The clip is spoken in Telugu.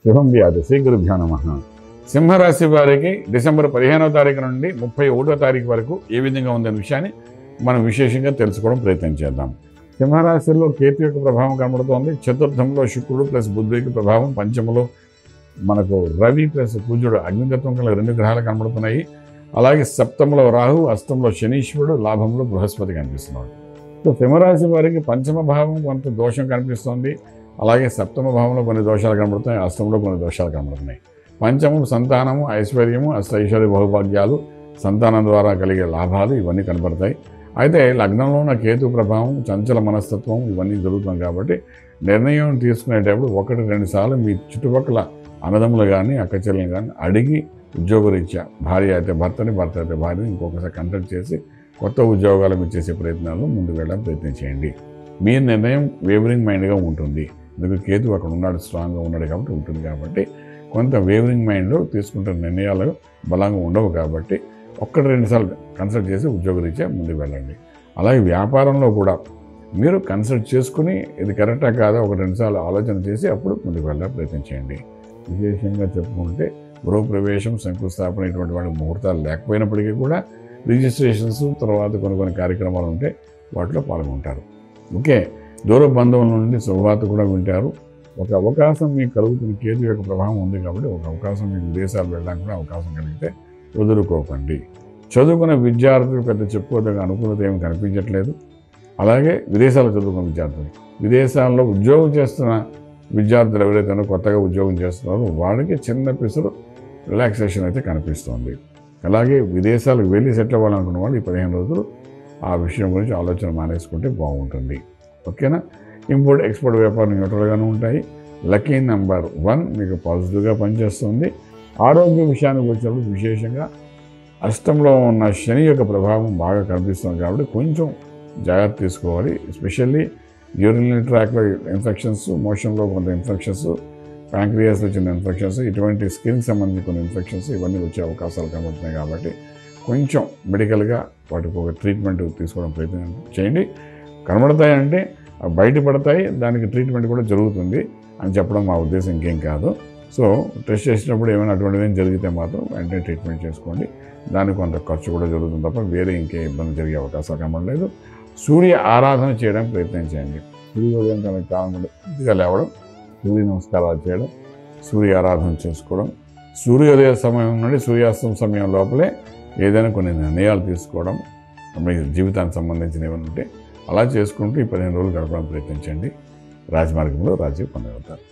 శుభం వ్యాధి శ్రీ గురుభ్యో నమః. సింహరాశి వారికి డిసెంబర్ 15వ తారీఖు నుండి 31వ తారీఖు వరకు ఏ విధంగా ఉందనే విషయాన్ని మనం విశేషంగా తెలుసుకోవడం ప్రయత్నం చేద్దాం. సింహరాశిలో కేతు యొక్క ప్రభావం కనబడుతోంది. చతుర్థంలో శుక్రుడు ప్లస్ బుధుడికి ప్రభావం, పంచమలో మనకు రవి ప్లస్ కుజుడు అగ్నితత్వం గల 2 గ్రహాలు కనబడుతున్నాయి. అలాగే సప్తమంలో రాహు, అష్టంలో శనీశ్వరుడు, లాభంలో బృహస్పతి కనిపిస్తున్నాడు. సో సింహరాశి వారికి పంచమ భావం కొంత దోషం కనిపిస్తుంది. అలాగే సప్తమ భావంలో కొన్ని దోషాలు కనబడుతున్నాయి, అష్టంలో కొన్ని దోషాలు కనబడుతున్నాయి. పంచమం సంతానము, ఐశ్వర్యము, అష్టైశ్వర్య బహుభాగ్యాలు, సంతానం ద్వారా కలిగే లాభాలు ఇవన్నీ కనబడతాయి. అయితే లగ్నంలో ఉన్న కేతు ప్రభావం, చంచల మనస్తత్వం ఇవన్నీ జరుగుతుంది కాబట్టి నిర్ణయం తీసుకునేటప్పుడు 1-2 సార్లు మీ చుట్టుపక్కల అన్నదమ్ములు కానీ అక్కచెల్లెలు కానీ అడిగి ఉద్యోగరీత్యా భార్య అయితే భర్తని, భర్త అయితే భార్యని ఇంకొకసారి కన్సల్ట్ చేసి కొత్త ఉద్యోగాలు మీరు చేసే ప్రయత్నాల్లో ముందుకు వెళ్ళడానికి ప్రయత్నం చేయండి. మీ నిర్ణయం వేవరింగ్ మైండ్గా ఉంటుంది. ఎందుకంటే కేతు అక్కడ ఉన్నాడు, స్ట్రాంగ్గా ఉన్నాడు కాబట్టి ఉంటుంది. కాబట్టి కొంత వేవరింగ్ మైండ్లో తీసుకుంటున్న నిర్ణయాలు బలంగా ఉండవు. కాబట్టి 1-2 సార్లు కన్సల్ట్ చేసి ఉద్యోగరీత్యా ముందుకు వెళ్ళండి. అలాగే వ్యాపారంలో కూడా మీరు కన్సల్ట్ చేసుకుని ఇది కరెక్టా కాదా 1-2 సార్లు ఆలోచన చేసి అప్పుడు ముందుకు వెళ్ళడానికి ప్రయత్నం చేయండి. విశేషంగా చెప్పుకుంటే గృహప్రవేశం, శంకుస్థాపన ఇటువంటి వాటి ముహూర్తాలు లేకపోయినప్పటికీ కూడా రిజిస్ట్రేషన్స్, తర్వాత కొన్ని కార్యక్రమాలు ఉంటే వాటిలో పాల్గొంటారు. ఓకే, దూర బంధువుల నుండి శుభవార్త కూడా వింటారు. ఒక అవకాశం మీకు కలుగుతున్న కేతు యొక్క ప్రభావం ఉంది కాబట్టి ఒక అవకాశం మీకు విదేశాలు వెళ్ళడానికి కూడా అవకాశం కలిగితే వదులుకోకండి. చదువుకున్న విద్యార్థులు పెద్ద చెప్పుకోదగ్గ అనుకూలత ఏమి కనిపించట్లేదు. అలాగే విదేశాల్లో చదువుకున్న విద్యార్థులు, విదేశాల్లో ఉద్యోగం చేస్తున్న విద్యార్థులు ఎవరైతే కొత్తగా ఉద్యోగం చేస్తున్నారో వాడికి చిన్న పిసరు రిలాక్సేషన్ అయితే కనిపిస్తుంది. అలాగే విదేశాలకు వెళ్ళి సెటిల్ అవ్వాలనుకున్న వాళ్ళు ఈ 15 రోజులు ఆ విషయం గురించి ఆలోచన మానేసుకుంటే బాగుంటుంది. ఓకేనా. ఇంపోర్ట్ ఎక్స్పోర్ట్ వ్యాపారం న్యూట్రల్గానే ఉంటాయి. లక్కీ నెంబర్ 1 మీకు పాజిటివ్గా పనిచేస్తుంది. ఆరోగ్య విషయానికి వచ్చినప్పుడు విశేషంగా అష్టంలో ఉన్న శని యొక్క ప్రభావం బాగా కనిపిస్తుంది కాబట్టి కొంచెం జాగ్రత్త తీసుకోవాలి. ఎస్పెషల్లీ యూరినరీ ట్రాక్లో ఇన్ఫెక్షన్స్, మోషన్లో కొంత ఇన్ఫెక్షన్స్, ప్యాంక్రియాస్లో చిన్న ఇన్ఫెక్షన్స్, ఇటువంటి స్కిన్కి సంబంధించి కొన్ని ఇన్ఫెక్షన్స్ ఇవన్నీ వచ్చే అవకాశాలు కనబడుతున్నాయి. కాబట్టి కొంచెం మెడికల్గా వాటికి ఒక ట్రీట్మెంట్ తీసుకోవడం ప్రయత్నం చేయండి. కనబడతాయంటే బయటపడతాయి, దానికి ట్రీట్మెంట్ కూడా జరుగుతుంది అని చెప్పడం మా ఉద్దేశం, ఇంకేం కాదు. సో టెస్ట్ చేసినప్పుడు ఏమైనా అటువంటిది జరిగితే మాత్రం వెంటనే ట్రీట్మెంట్ చేసుకోండి. దానికి కొంత ఖర్చు కూడా జరుగుతుంది తప్ప వేరే ఇంకే ఇబ్బంది జరిగే అవకాశాలు కనబడలేదు. సూర్య ఆరాధన చేయడానికి ప్రయత్నం చేయండి. సూర్యోదయం కనుక కాలంగా లేవడం, సూర్య నమస్కారాలు చేయడం, సూర్య ఆరాధన చేసుకోవడం, సూర్యోదయ సమయం నుండి సూర్యాస్తం సమయం లోపలే ఏదైనా కొన్ని నిర్ణయాలు తీసుకోవడం, మీ జీవితానికి సంబంధించిన ఏమైనా ఉంటే అలా చేసుకుంటూ ఈ 15 రోజులు గడపడానికి ప్రయత్నించండి. రాజమార్గంలో రాజీ పొందగలుగుతారు.